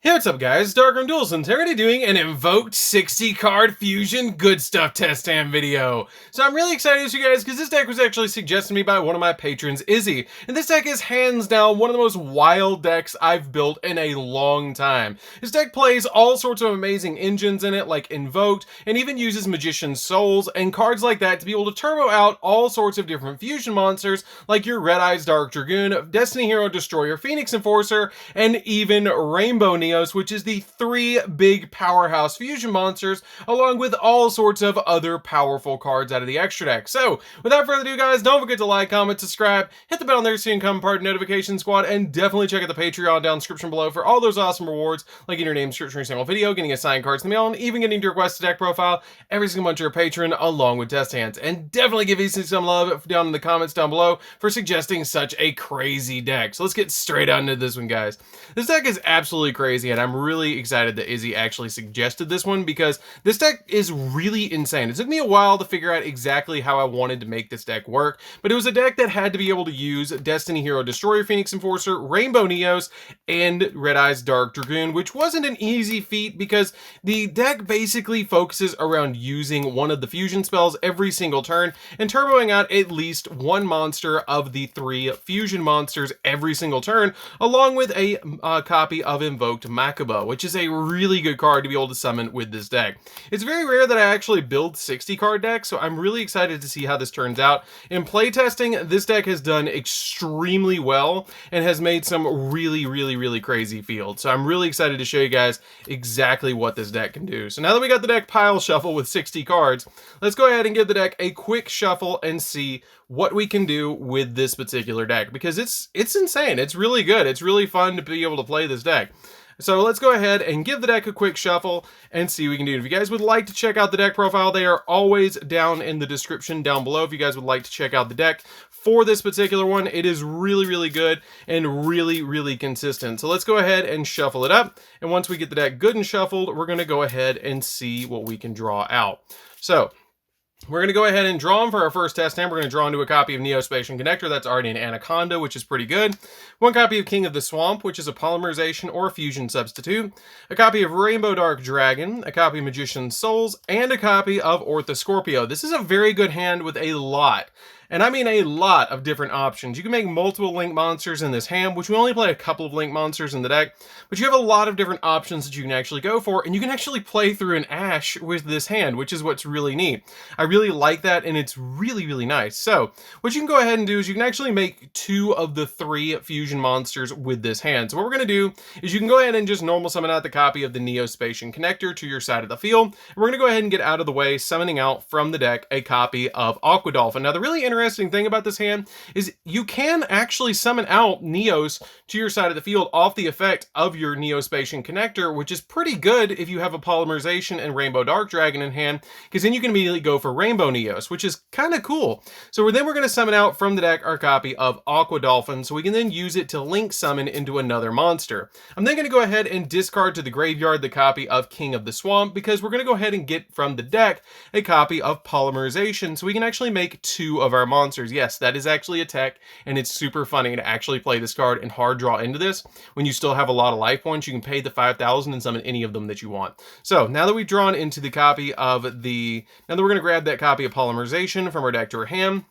Hey, what's up guys, DarkArmedDuelist, and today we're doing an Invoked 60 card fusion good stuff test hand video. So I'm really excited to show you guys because this deck was actually suggested to me by one of my patrons, Izzy. And this deck is hands down one of the most wild decks I've built in a long time. This deck plays all sorts of amazing engines in it like Invoked, and even uses Magician's Souls and cards like that to be able to turbo out all sorts of different fusion monsters like your Red Eyes Dark Dragoon, Destiny Hero Destroyer, Phoenix Enforcer, and even Rainbow Neo, which is the three big powerhouse fusion monsters, along with all sorts of other powerful cards out of the extra deck. So, without further ado guys, don't forget to like, comment, subscribe, hit the bell there so you can become part of the notification squad, and definitely check out the Patreon down in the description below for all those awesome rewards, like getting your name description every single video, getting assigned cards in the mail, and even getting to request a deck profile every single month to your patron, along with test hands. And definitely give Izzy some love down in the comments down below for suggesting such a crazy deck. So let's get straight on into this one, guys. This deck is absolutely crazy, and I'm really excited that Izzy actually suggested this one because this deck is really insane. It took me a while to figure out exactly how I wanted to make this deck work, but it was a deck that had to be able to use Destiny Hero Destroyer, Phoenix Enforcer, Rainbow Neos, and Red Eyes Dark Dragoon, which wasn't an easy feat because the deck basically focuses around using one of the fusion spells every single turn and turboing out at least one monster of the three fusion monsters every single turn, along with a copy of Invoked Macabre, which is a really good card to be able to summon with this deck. It's very rare that I actually build 60 card decks, so I'm really excited to see how this turns out. In playtesting, this deck has done extremely well and has made some really crazy fields. So I'm really excited to show you guys exactly what this deck can do. So now that we got the deck pile shuffle with 60 cards, let's go ahead and give the deck a quick shuffle and see what we can do with this particular deck, because it's insane. It's really good. It's really fun to be able to play this deck. So let's go ahead and give the deck a quick shuffle and see what we can do. If you guys would like to check out the deck profile, they are always down in the description down below. If you guys would like to check out the deck for this particular one, it is really good and really consistent. So let's go ahead and shuffle it up. And once we get the deck good and shuffled, we're going to go ahead and see what we can draw out. So we're going to go ahead and draw them for our first test hand. We're going to draw into a copy of Neospatian Connector. That's already an Anaconda, which is pretty good. One copy of King of the Swamp, which is a polymerization or a fusion substitute. A copy of Rainbow Dark Dragon. A copy of Magician's Souls. And a copy of Orthoscorpio. This is a very good hand with a lot, and I mean a lot, of different options. You can make multiple link monsters in this hand, which we only play a couple of link monsters in the deck, but you have a lot of different options that you can actually go for, and you can actually play through an Ash with this hand, which is what's really neat. I really like that, and it's really nice. So what you can go ahead and do is you can actually make two of the three fusion monsters with this hand. So what we're going to do is you can go ahead and just normal summon out the copy of the Neospatian Connector to your side of the field. And we're going to go ahead and get out of the way, summoning out from the deck a copy of Aqua Dolphin. Now the really interesting thing about this hand is you can actually summon out Neos to your side of the field off the effect of your Neospatian Connector, which is pretty good if you have a Polymerization and Rainbow Dark Dragon in hand, because then you can immediately go for Rainbow Neos, which is kind of cool. So then we're going to summon out from the deck our copy of Aqua Dolphin, so we can then use it to link summon into another monster. I'm then going to go ahead and discard to the graveyard the copy of King of the Swamp, because we're going to go ahead and get from the deck a copy of Polymerization, so we can actually make two of our monsters. Yes, that is actually a tech, and it's super funny to actually play this card and hard draw into this. When you still have a lot of life points, you can pay the 5,000 and summon any of them that you want. So now that we've drawn into the copy of the... Now that we're going to grab that copy of Polymerization from our deck to our hand,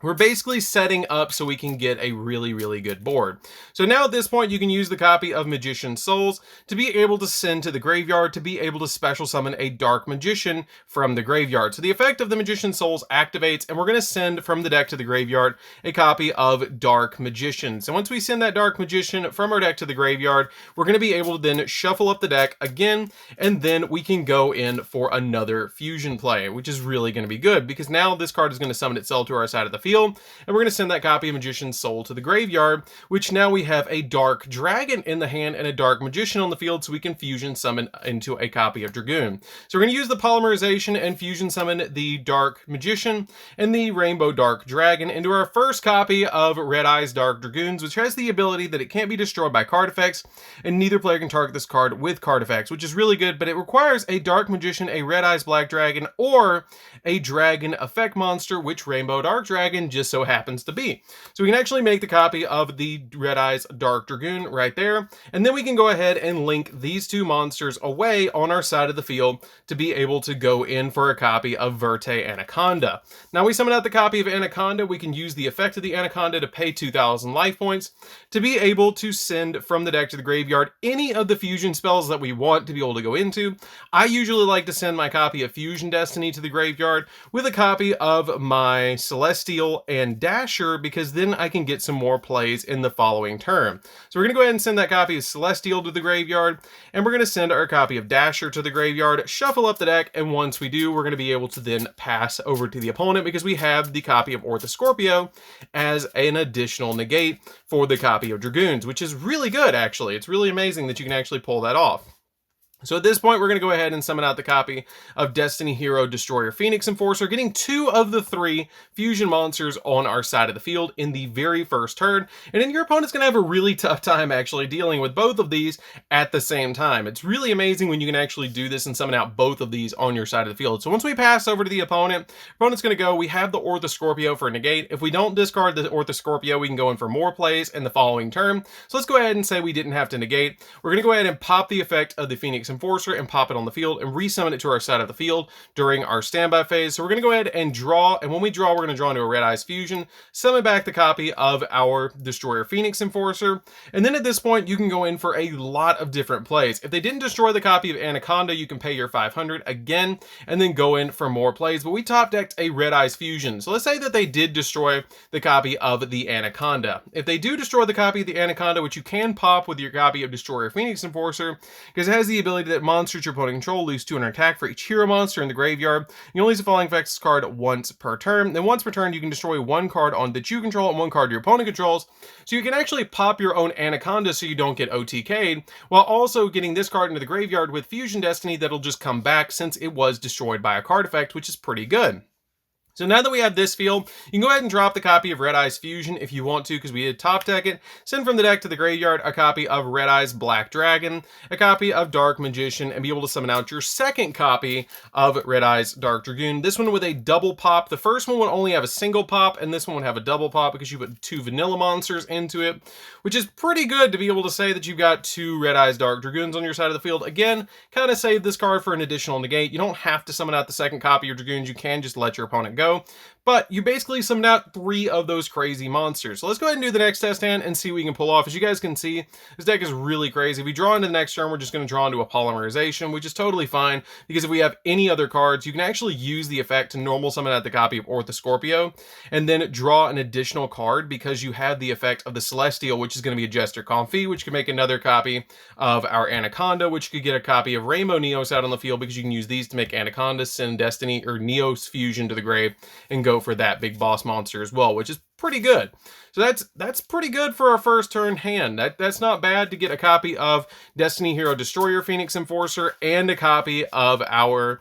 we're basically setting up so we can get a really good board. So now at this point, you can use the copy of Magician's Souls to be able to send to the graveyard to be able to special summon a Dark Magician from the graveyard. So the effect of the Magician's Souls activates, and we're going to send from the deck to the graveyard a copy of Dark Magician. So once we send that Dark Magician from our deck to the graveyard, we're going to be able to then shuffle up the deck again, and then we can go in for another fusion play, which is really going to be good because now this card is going to summon itself to our side of the field. And we're going to send that copy of Magician's Soul to the graveyard, which now we have a Dark Dragon in the hand and a Dark Magician on the field, so we can fusion summon into a copy of Dragoon. So we're going to use the Polymerization and fusion summon the Dark Magician and the Rainbow Dark Dragon into our first copy of Red Eyes Dark Dragoons, which has the ability that it can't be destroyed by card effects, and neither player can target this card with card effects, which is really good, but it requires a Dark Magician, a Red Eyes Black Dragon, or a Dragon effect monster, which Rainbow Dark Dragon hand just so happens to be. So we can actually make the copy of the Red Eyes Dark Dragoon right there, and then we can go ahead and link these two monsters away on our side of the field to be able to go in for a copy of Verte Anaconda. Now we summon out the copy of Anaconda. We can use the effect of the Anaconda to pay 2,000 life points to be able to send from the deck to the graveyard any of the fusion spells that we want to be able to go into. I usually like to send my copy of Fusion Destiny to the graveyard with a copy of my Celestial and Dasher, because then I can get some more plays in the following turn. So we're going to go ahead and send that copy of Celestial to the graveyard, and we're going to send our copy of Dasher to the graveyard, shuffle up the deck, and once we do, we're going to be able to then pass over to the opponent because we have the copy of Orthoscorpio as an additional negate for the copy of Dragoons, which is really good, actually. It's really amazing that you can actually pull that off. So at this point, we're going to go ahead and summon out the copy of Destiny Hero Destroyer Phoenix Enforcer, getting 2 of the 3 fusion monsters on our side of the field in the very first turn. And then your opponent's going to have a really tough time actually dealing with both of these at the same time. It's really amazing when you can actually do this and summon out both of these on your side of the field. So once we pass over to the opponent's going to go, we have the Orthoscorpio for a negate. If we don't discard the Orthoscorpio, we can go in for more plays in the following turn. So let's go ahead and say we didn't have to negate. We're going to go ahead and pop the effect of the Phoenix Enforcer and pop it on the field and resummon it to our side of the field during our standby phase. So we're going to go ahead and draw, and when we draw, we're going to draw into a Red Eyes Fusion, summon back the copy of our Destroyer Phoenix Enforcer, and then at this point you can go in for a lot of different plays. If they didn't destroy the copy of Anaconda, you can pay your 500 again and then go in for more plays, but we top decked a Red Eyes Fusion. So let's say that they did destroy the copy of the Anaconda. If they do destroy the copy of the Anaconda, which you can pop with your copy of Destroyer Phoenix Enforcer, because it has the ability that monsters your opponent control lose 200 attack for each hero monster in the graveyard. You only use the following effects card once per turn. Then once per turn, you can destroy 1 card that you control and 1 card your opponent controls. So you can actually pop your own Anaconda so you don't get OTK'd, while also getting this card into the graveyard with Fusion Destiny that'll just come back since it was destroyed by a card effect, which is pretty good. So now that we have this field, you can go ahead and drop the copy of Red Eyes Fusion if you want to, because we did top deck it. Send from the deck to the graveyard a copy of Red Eyes Black Dragon, a copy of Dark Magician, and be able to summon out your second copy of Red Eyes Dark Dragoon. This one with a double pop. The first one would only have a single pop, and this one would have a double pop because you put 2 vanilla monsters into it, which is pretty good to be able to say that you've got 2 Red Eyes Dark Dragoons on your side of the field. Again, kind of save this card for an additional negate. You don't have to summon out the second copy of Dragoons. You can just let your opponent go. But you basically summoned out 3 of those crazy monsters. So let's go ahead and do the next test hand and see what we can pull off. As you guys can see, this deck is really crazy. If we draw into the next turn, we're just going to draw into a Polymerization, which is totally fine, because if we have any other cards, you can actually use the effect to normal summon out the copy of Orthoscorpio, and then draw an additional card because you have the effect of the Celestial, which is going to be a Jester Confit, which can make another copy of our Anaconda, which could get a copy of Rainbow Neos out on the field, because you can use these to make Anaconda, send Destiny or Neos Fusion to the grave, and go for that big boss monster as well, which is pretty good. So that's pretty good for our first turn hand. That's not bad to get a copy of Destiny Hero Destroyer Phoenix Enforcer and a copy of our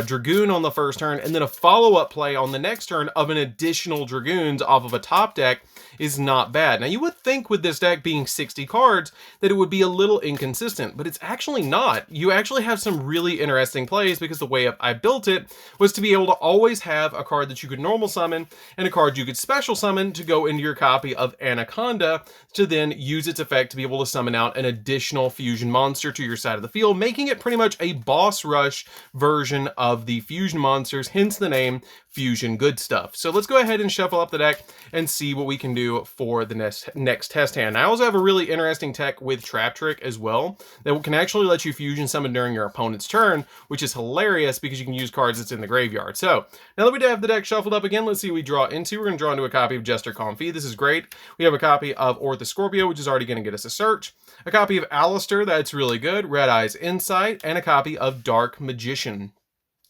Dragoon on the first turn, and then a follow-up play on the next turn of an additional Dragoons off of a top deck is not bad. Now you would think with this deck being 60 cards that it would be a little inconsistent, but it's actually not. You actually have some really interesting plays, because the way I built it was to be able to always have a card that you could normal summon and a card you could special summon to go into your copy of Anaconda to then use its effect to be able to summon out an additional fusion monster to your side of the field, making it pretty much a boss rush version of the fusion monsters, hence the name Fusion Good Stuff. So let's go ahead and shuffle up the deck and see what we can do for the next test hand. I also have a really interesting tech with Trap Trick as well that can actually let you fusion summon during your opponent's turn, which is hilarious because you can use cards that's in the graveyard. So now that we have the deck shuffled up again, let's see what we draw into. We're going to draw into a copy of Jester Confit. This is great. We have a copy of Orthoscorpio, which is already going to get us a search, a copy of Alistair, that's really good, Red Eyes Insight, and a copy of Dark Magician.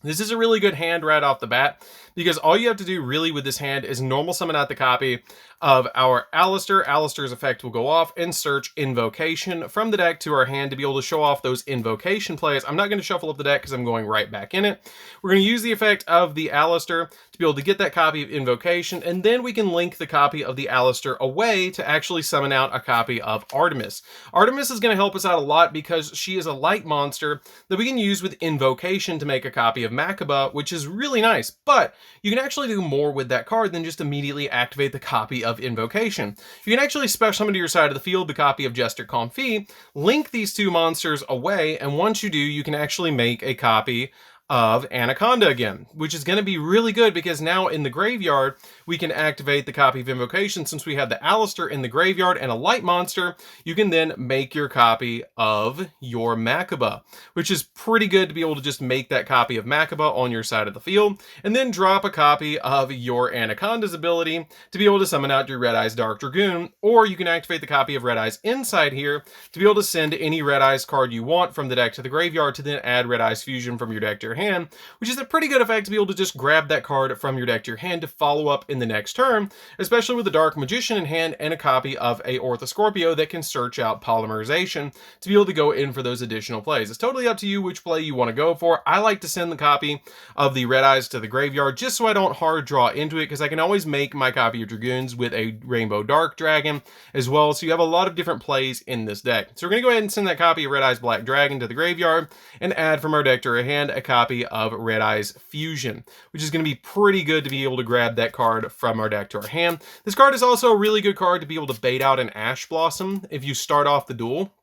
This is a really good hand right off the bat, because all you have to do really with this hand is normal summon out the copy of our Alistair. Alistair's effect will go off and search Invocation from the deck to our hand to be able to show off those Invocation plays. I'm not going to shuffle up the deck because I'm going right back in it. We're going to use the effect of the Alistair to be able to get that copy of Invocation, and then we can link the copy of the Alistair away to actually summon out a copy of Artemis. Artemis is going to help us out a lot because she is a light monster that we can use with Invocation to make a copy of Makaba, which is really nice, but you can actually do more with that card than just immediately activate the copy of Invocation. You can actually special summon to your side of the field the copy of Jester Comfy, link these two monsters away, and once you do, you can actually make a copy of Anaconda again, which is going to be really good because now in the graveyard, we can activate the copy of Invocation. Since we have the Alistair in the graveyard and a light monster, you can then make your copy of your Makaba, which is pretty good to be able to just make that copy of Makaba on your side of the field, and then drop a copy of your Anaconda's ability to be able to summon out your Red Eyes Dark Dragoon, or you can activate the copy of Red Eyes inside here to be able to send any Red Eyes card you want from the deck to the graveyard to then add Red Eyes Fusion from your deck to your hand, which is a pretty good effect to be able to just grab that card from your deck to your hand to follow up in the next turn, especially with the Dark Magician in hand and a copy of a Orthoscorpio that can search out Polymerization to be able to go in for those additional plays. It's totally up to you which play you want to go for. I like to send the copy of the Red Eyes to the graveyard just so I don't hard draw into it, because I can always make my copy of Dragoons with a Rainbow Dark Dragon as well, so you have a lot of different plays in this deck. So we're going to go ahead and send that copy of Red Eyes Black Dragon to the graveyard and add from our deck to our hand a copy of Red Eyes Fusion, which is going to be pretty good to be able to grab that card from our deck to our hand. This card is also a really good card to be able to bait out an Ash Blossom if you start off the duel.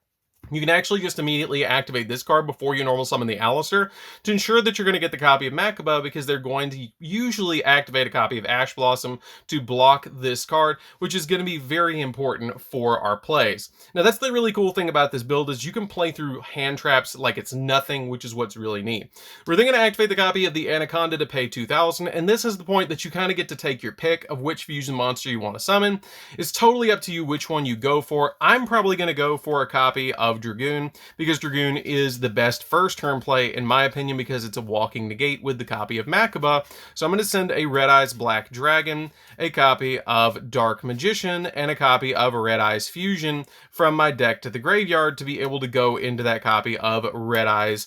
You can actually just immediately activate this card before you normal summon the Alistair to ensure that you're going to get the copy of Makaba, because they're going to usually activate a copy of Ash Blossom to block this card, which is going to be very important for our plays. Now, that's the really cool thing about this build, is you can play through hand traps like it's nothing, which is what's really neat. We're then going to activate the copy of the Anaconda to pay 2,000, and this is the point that you kind of get to take your pick of which fusion monster you want to summon. It's totally up to you which one you go for. I'm probably going to go for a copy of Dragoon, because Dragoon is the best first turn play in my opinion, because it's a walking negate with the copy of Makaba. So I'm going to send a Red Eyes Black Dragon, a copy of Dark Magician, and a copy of Red Eyes Fusion from my deck to the graveyard to be able to go into that copy of Red Eyes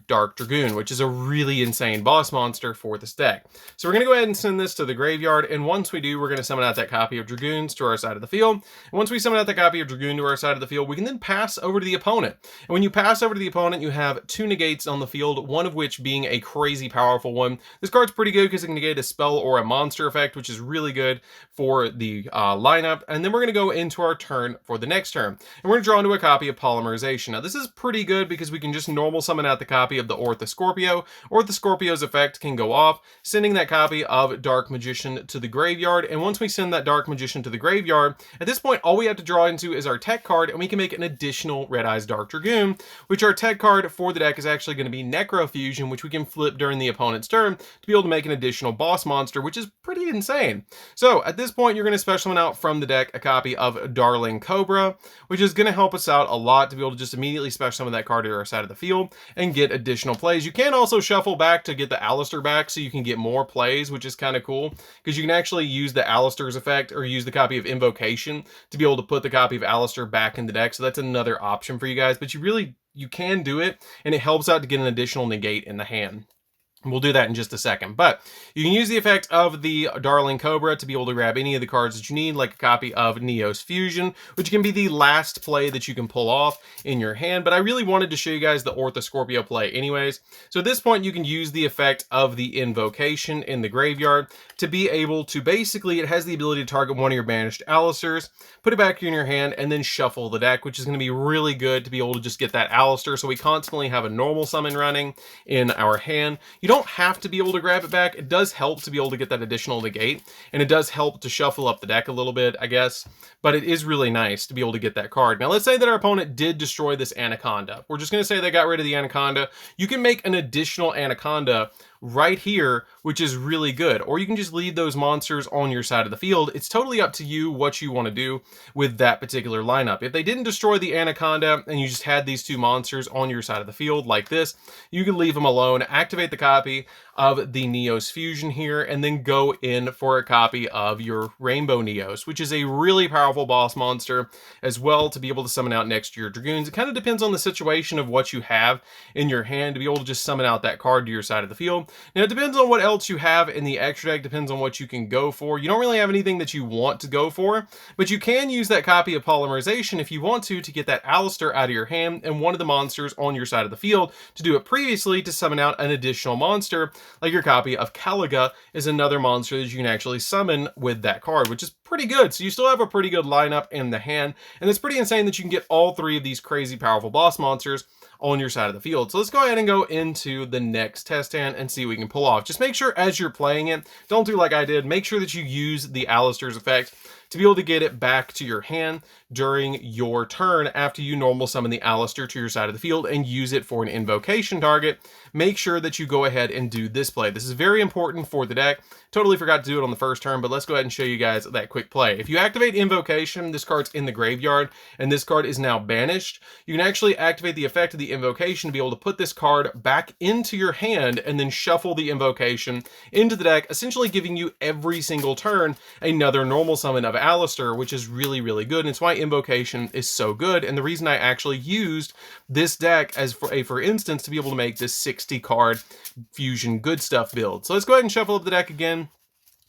Dark Dragoon, which is a really insane boss monster for this deck. So we're going to go ahead and send this to the graveyard, and once we do, we're going to summon out that copy of Dragoons to our side of the field. And once we summon out that copy of Dragoon to our side of the field, we can then pass over to the opponent. And when you pass over to the opponent, you have two negates on the field, one of which being a crazy powerful one. This card's pretty good because it can negate a spell or a monster effect, which is really good for the lineup. And then we're going to go into our turn for the next turn, and we're going to draw into a copy of Polymerization. Now, this is pretty good because we can just normal summon out the copy of the Orthoscorpio. Orthoscorpio's effect can go off, sending that copy of Dark Magician to the graveyard. And once we send that Dark Magician to the graveyard, at this point, all we have to draw into is our tech card, and we can make an additional Red Eyes Dark Dragoon, which our tech card for the deck is actually going to be Necrofusion, which we can flip during the opponent's turn to be able to make an additional boss monster, which is pretty insane. So at this point, you're going to special summon out from the deck a copy of Darling Cobra, which is going to help us out a lot to be able to just immediately special summon that card to our side of the field and get additional plays. You can also shuffle back to get the Alistair back so you can get more plays, which is kind of cool because you can actually use the Alistair's effect or use the copy of Invocation to be able to put the copy of Alistair back in the deck. So that's another option for you guys, but you can do it, and it helps out to get an additional negate in the hand. We'll do that in just a second, but you can use the effect of the Darling Cobra to be able to grab any of the cards that you need, like a copy of Neos Fusion, which can be the last play that you can pull off in your hand. But I really wanted to show you guys the Orthoscorpio play anyways. So at this point, you can use the effect of the Invocation in the graveyard to be able to basically, it has the ability to target one of your banished Alistairs, put it back in your hand, and then shuffle the deck, which is going to be really good to be able to just get that Alistair. So we constantly have a normal summon running in our hand. You don't have to be able to grab it back. It does help to be able to get that additional negate, and it does help to shuffle up the deck a little bit, I guess, but it is really nice to be able to get that card. Now, let's say that our opponent did destroy this Anaconda. We're just going to say they got rid of the Anaconda. You can make an additional Anaconda right here, which is really good. Or you can just leave those monsters on your side of the field. It's totally up to you what you want to do with that particular lineup. If they didn't destroy the Anaconda and you just had these two monsters on your side of the field like this, you can leave them alone, activate the copy of the Neos Fusion here, and then go in for a copy of your Rainbow Neos, which is a really powerful boss monster as well to be able to summon out next to your Dragoons. It kind of depends on the situation of what you have in your hand to be able to just summon out that card to your side of the field. Now, it depends on what else you have in the extra deck, depends on what you can go for. You don't really have anything that you want to go for, but you can use that copy of Polymerization if you want to get that Alistair out of your hand and one of the monsters on your side of the field. To do it previously to summon out an additional monster, like your copy of Caliga is another monster that you can actually summon with that card, which is pretty good. So you still have a pretty good lineup in the hand, and it's pretty insane that you can get all three of these crazy powerful boss monsters on your side of the field. So let's go ahead and go into the next test hand and see what we can pull off. Just make sure as you're playing it, don't do like I did, make sure that you use the Alistair's effect to be able to get it back to your hand during your turn after you normal summon the Alistair to your side of the field and use it for an invocation target. Make sure that you go ahead and do this play. This is very important for the deck. Totally forgot to do it on the first turn, but let's go ahead and show you guys that quick play. If you activate Invocation, this card's in the graveyard, and this card is now banished. You can actually activate the effect of the Invocation to be able to put this card back into your hand and then shuffle the Invocation into the deck, essentially giving you every single turn another normal summon of Alistair, which is really, really good. And it's why Invocation is so good, and the reason I actually used this deck as for instance to be able to make this 60 card fusion good stuff build. So let's go ahead and shuffle up the deck again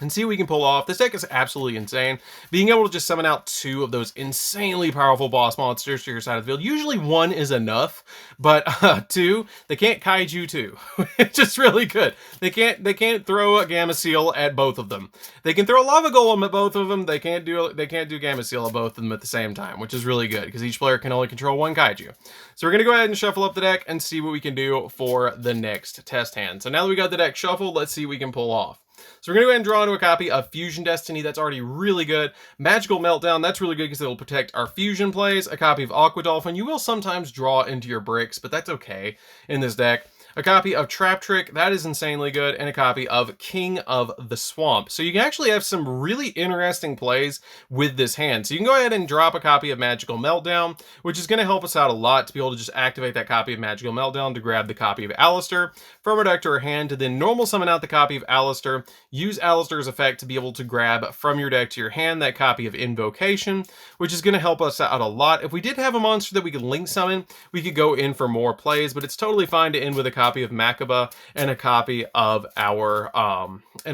and see what we can pull off. This deck is absolutely insane. Being able to just summon out two of those insanely powerful boss monsters to your side of the field. Usually one is enough, but two, they can't kaiju two. It's just really good. They can't throw a Gamma Seal at both of them. They can throw a Lava Golem at both of them. They can't do Gamma Seal at both of them at the same time, which is really good because each player can only control one kaiju. So we're gonna go ahead and shuffle up the deck and see what we can do for the next test hand. So now that we got the deck shuffled, let's see what we can pull off. So we're going to go ahead and draw into a copy of Fusion Destiny. That's already really good. Magical Meltdown, that's really good because it'll protect our fusion plays. A copy of Aqua Dolphin. You will sometimes draw into your bricks, but that's okay in this deck. A copy of Trap Trick, that is insanely good, and a copy of King of the Swamp. So you can actually have some really interesting plays with this hand. So you can go ahead and drop a copy of Magical Meltdown, which is going to help us out a lot to be able to just activate that copy of Magical Meltdown to grab the copy of Alistair from our deck to our hand, to then normal summon out the copy of Alistair, use Alistair's effect to be able to grab from your deck to your hand that copy of Invocation, which is going to help us out a lot. If we did have a monster that we could link summon, we could go in for more plays, but it's totally fine to end with a copy of Makaba and a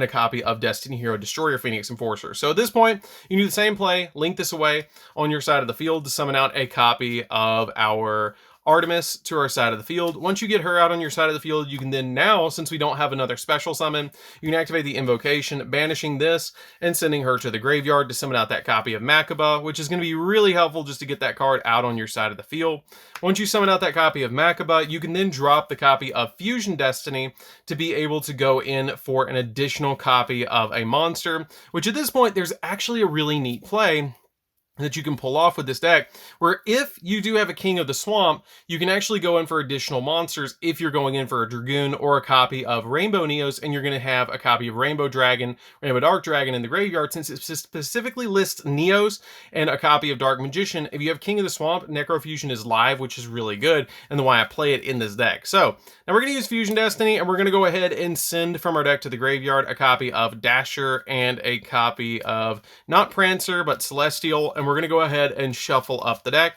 copy of Destiny Hero Destroyer Phoenix Enforcer. So at this point, you do the same play, link this away on your side of the field to summon out a copy of our Artemis to our side of the field. Once you get her out on your side of the field, you can then now, since we don't have another special summon, you can activate the Invocation, banishing this and sending her to the graveyard to summon out that copy of Makaba, which is going to be really helpful just to get that card out on your side of the field. Once you summon out that copy of Makaba, you can then drop the copy of Fusion Destiny to be able to go in for an additional copy of a monster, which at this point, there's actually a really neat play that you can pull off with this deck, where if you do have a King of the Swamp, you can actually go in for additional monsters if you're going in for a Dragoon or a copy of Rainbow Neos, and you're going to have a copy of Rainbow Dragon, Rainbow Dark Dragon in the graveyard, since it specifically lists Neos, and a copy of Dark Magician. If you have King of the Swamp, Necrofusion is live, which is really good, and the why I play it in this deck. So now we're going to use Fusion Destiny, and we're going to go ahead and send from our deck to the graveyard a copy of Dasher and a copy of not Prancer, but Celestial, and we're going to go ahead and shuffle up the deck.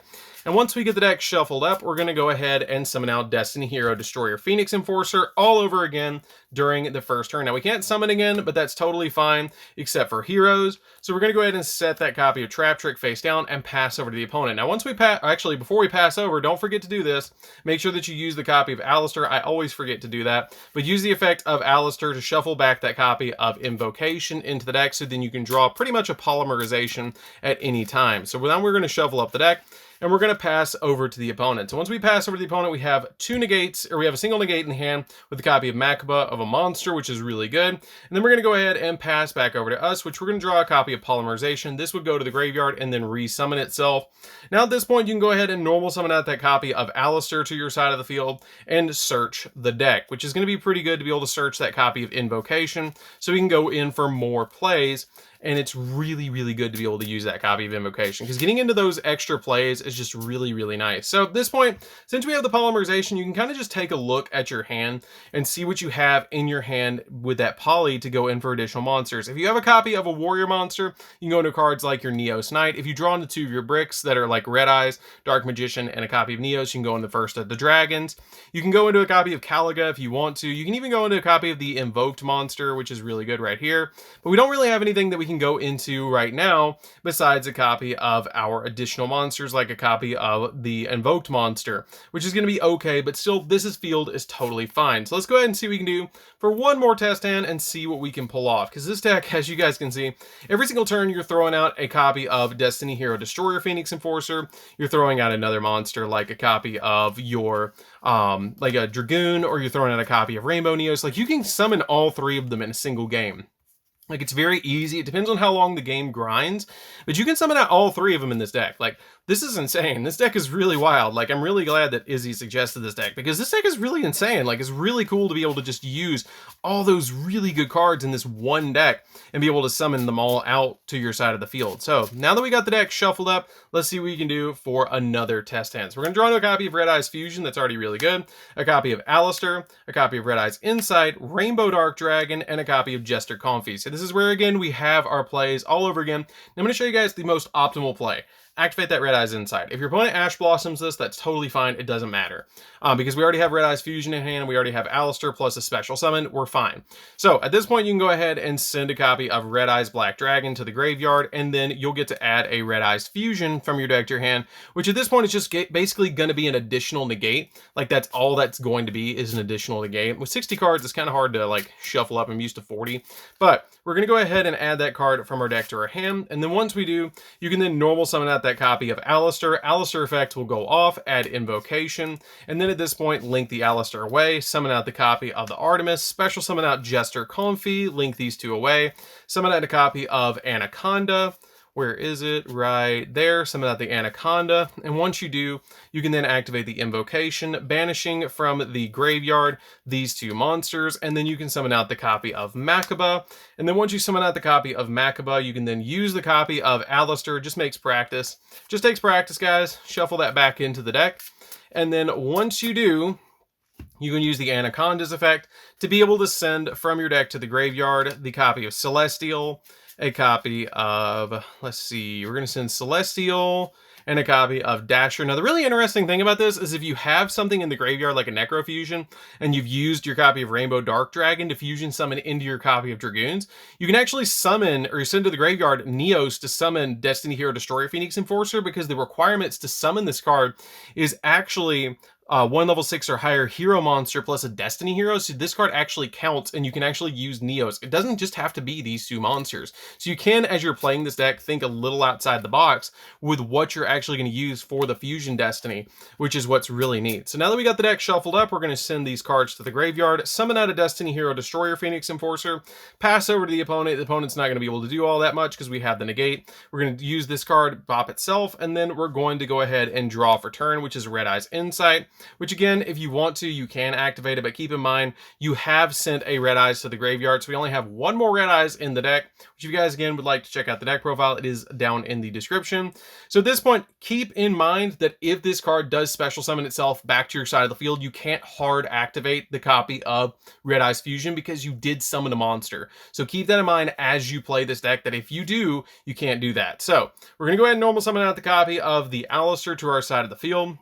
And once we get the deck shuffled up, we're going to go ahead and summon out Destiny Hero Destroyer Phoenix Enforcer all over again during the first turn. Now we can't summon again, but that's totally fine, except for heroes. So we're going to go ahead and set that copy of Trap Trick face down and pass over to the opponent. Now once we before we pass over, don't forget to do this. Make sure that you use the copy of Alistair. I always forget to do that. But use the effect of Alistair to shuffle back that copy of Invocation into the deck, so then you can draw pretty much a Polymerization at any time. So now we're going to shuffle up the deck, and we're going to pass over to the opponent. So once we pass over to the opponent, we have two negates, or we have a single negate in hand with a copy of Makaba of a monster, which is really good. And then we're going to go ahead and pass back over to us, which we're going to draw a copy of Polymerization. This would go to the graveyard and then resummon itself. Now at this point, you can go ahead and normal summon out that copy of Alistair to your side of the field and search the deck, which is going to be pretty good to be able to search that copy of Invocation, so we can go in for more plays and it's really, really good to be able to use that copy of Invocation, because getting into those extra plays is just really, really nice. So at this point, since we have the polymerization, you can kind of just take a look at your hand and see what you have in your hand with that poly to go in for additional monsters. If you have a copy of a warrior monster, you can go into cards like your Neos Knight. If you draw into 2 of your bricks that are like Red Eyes, Dark Magician, and a copy of Neos, you can go into first of the dragons. You can go into a copy of Caliga if you want to. You can even go into a copy of the Invoked monster, which is really good right here. But we don't really have anything that we can go into right now besides a copy of our additional monsters, like a copy of the Invoked monster, which is going to be okay, but still, this field is totally fine. So let's go ahead and see what we can do for one more test hand and see what we can pull off. Because this deck, as you guys can see, every single turn you're throwing out a copy of Destiny Hero Destroyer Phoenix Enforcer. You're throwing out another monster like a copy of your like a Dragoon, or you're throwing out a copy of Rainbow Neos. Like, you can summon all 3 of them in a single game. Like, it's very easy. It depends on how long the game grinds, but you can summon out all 3 of them in this deck. Like, this is insane. This deck is really wild. Like, I'm really glad that Izzy suggested this deck, because this deck is really insane. Like, it's really cool to be able to just use all those really good cards in this one deck and be able to summon them all out to your side of the field. So now that we got the deck shuffled up, let's see what we can do for another test hand. So we're going to draw into a copy of Red Eyes Fusion. That's already really good. A copy of Alistair, a copy of Red Eyes Insight, Rainbow Dark Dragon, and a copy of Jester Comfy. So this is where, again, we have our plays all over again. And I'm going to show you guys the most optimal play. Activate that Red Eyes Insight. If your opponent Ash Blossoms this, that's totally fine. It doesn't matter. Because we already have Red Eyes Fusion in hand, and we already have Alistair plus a special summon, we're fine. So at this point, you can go ahead and send a copy of Red Eyes Black Dragon to the graveyard, and then you'll get to add a Red Eyes Fusion from your deck to your hand, which at this point is just basically going to be an additional negate. Like, that's all that's going to be, is an additional negate. With 60 cards, it's kind of hard to like shuffle up. I'm used to 40, but we're going to go ahead and add that card from our deck to our hand, and then once we do, you can then normal summon out that copy of Alistair. Alistair effect will go off, add Invocation, and then at this point, link the Alistair away, summon out the copy of the Artemis, special summon out Jester Comfy, link these 2 away, summon out a copy of Anaconda. Where is it? Right there. Summon out the Anaconda. And once you do, you can then activate the Invocation, banishing from the graveyard these 2 monsters. And then you can summon out the copy of Makaba. And then once you summon out the copy of Makaba, you can then use the copy of Alistair. Just makes practice. Just takes practice, guys. Shuffle that back into the deck. And then once you do, you can use the Anaconda's effect to be able to send from your deck to the graveyard the copy of Celestial, a copy of, let's see, we're going to send Celestial and a copy of Dasher. Now, the really interesting thing about this is if you have something in the graveyard like a Necrofusion, and you've used your copy of Rainbow Dark Dragon to fusion summon into your copy of Dragoons, you can actually summon, or send to the graveyard, Neos to summon Destiny Hero Destroyer Phoenix Enforcer, because the requirements to summon this card is actually 1 level 6 or higher hero monster plus a Destiny hero. So this card actually counts, and you can actually use Neos. It doesn't just have to be these 2 monsters. So you can, as you're playing this deck, think a little outside the box with what you're actually going to use for the Fusion Destiny, which is what's really neat. So now that we got the deck shuffled up, we're going to send these cards to the graveyard, summon out a Destiny Hero Destroyer Phoenix Enforcer, pass over to the opponent. The opponent's not going to be able to do all that much because we have the negate. We're going to use this card, bop itself, and then we're going to go ahead and draw for turn, which is Red Eyes Insight. Which again, if you want to, you can activate it, but keep in mind, you have sent a Red Eyes to the graveyard, so we only have 1 more Red Eyes in the deck, which if you guys, again, would like to check out the deck profile, it is down in the description. So at this point, keep in mind that if this card does special summon itself back to your side of the field, you can't hard activate the copy of Red Eyes Fusion because you did summon a monster. So keep that in mind as you play this deck, that if you do, you can't do that. So we're going to go ahead and normal summon out the copy of the Alistair to our side of the field.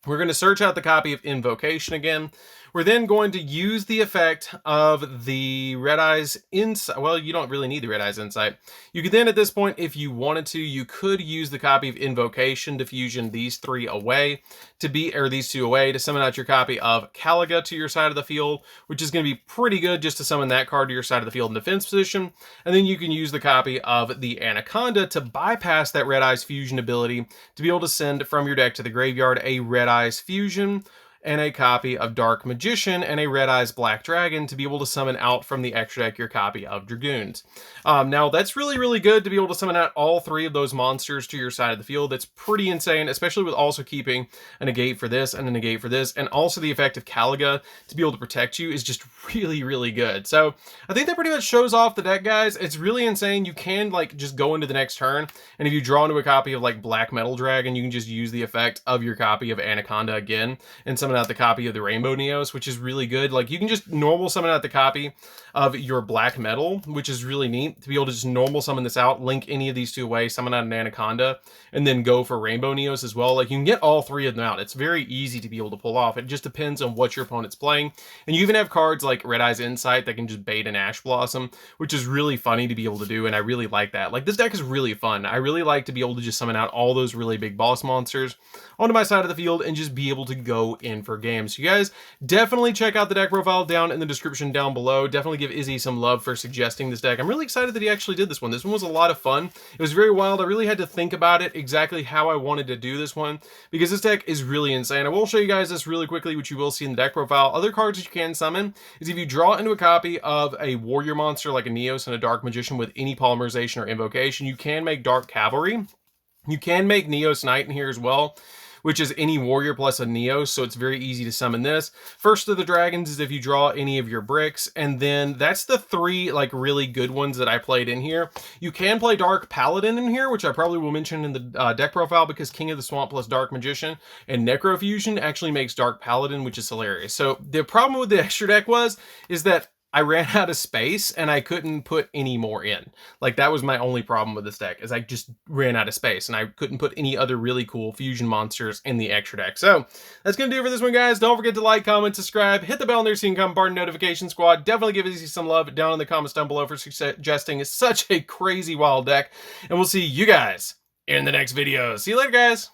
We're going to search out the copy of Invocation again. We're then going to use the effect of the Red Eyes Insight. Well, you don't really need the Red Eyes Insight. You could then, at this point, if you wanted to, you could use the copy of Invocation to fusion these 3 away, these 2 away, to summon out your copy of Caliga to your side of the field, which is going to be pretty good just to summon that card to your side of the field in defense position. And then you can use the copy of the Anaconda to bypass that Red Eyes Fusion ability to be able to send from your deck to the graveyard a Red Eyes Fusion, and a copy of Dark Magician and a Red Eyes Black Dragon to be able to summon out from the extra deck your copy of Dragoons. Now that's really good to be able to summon out all 3 of those monsters to your side of the field. That's pretty insane, especially with also keeping a negate for this and a negate for this, and also the effect of Caliga to be able to protect you is just really good. So I think that pretty much shows off the deck, guys. It's really insane. You can like just go into the next turn, and if you draw into a copy of like Black Metal Dragon, you can just use the effect of your copy of Anaconda again and summon out the copy of the Rainbow Neos, which is really good. Like you can just normal summon out the copy of your Black Metal, which is really neat to be able to just normal summon this out, link any of these 2 away, summon out an Anaconda, and then go for Rainbow Neos as well. Like you can get all 3 of them out. It's very easy to be able to pull off. It just depends on what your opponent's playing. And you even have cards like Red Eyes Insight that can just bait an Ash Blossom, which is really funny to be able to do, and I really like that. Like this deck is really fun. I really like to be able to just summon out all those really big boss monsters onto my side of the field and just be able to go in for games. So you guys definitely check out the deck profile down in the description down below. Definitely give Izzy some love for suggesting this deck. I'm really excited that he actually did this one. This one was a lot of fun. It was very wild. I really had to think about it exactly how I wanted to do this one because this deck is really insane. I will show you guys this really quickly, which you will see in the deck profile. Other cards that you can summon is if you draw into a copy of a warrior monster like a Neos and a Dark Magician with any polymerization or invocation, you can make Dark Cavalry. You can make Neos Knight in here as well, which is any warrior plus a Neos, so it's very easy to summon this. First of the dragons is if you draw any of your bricks, and then that's the 3 like really good ones that I played in here. You can play Dark Paladin in here, which I probably will mention in the deck profile, because King of the Swamp plus Dark Magician and Necrofusion actually makes Dark Paladin, which is hilarious. So the problem with the extra deck is that I ran out of space and I couldn't put any more in. Like that was my only problem with this deck, is I just ran out of space and I couldn't put any other really cool fusion monsters in the extra deck. So that's gonna do it for this one, guys. Don't forget to like, comment, subscribe, hit the bell there so you can come part of the notification squad. Definitely give Izzy some love down in the comments down below for suggesting such a crazy wild deck. And we'll see you guys in the next video. See you later, guys.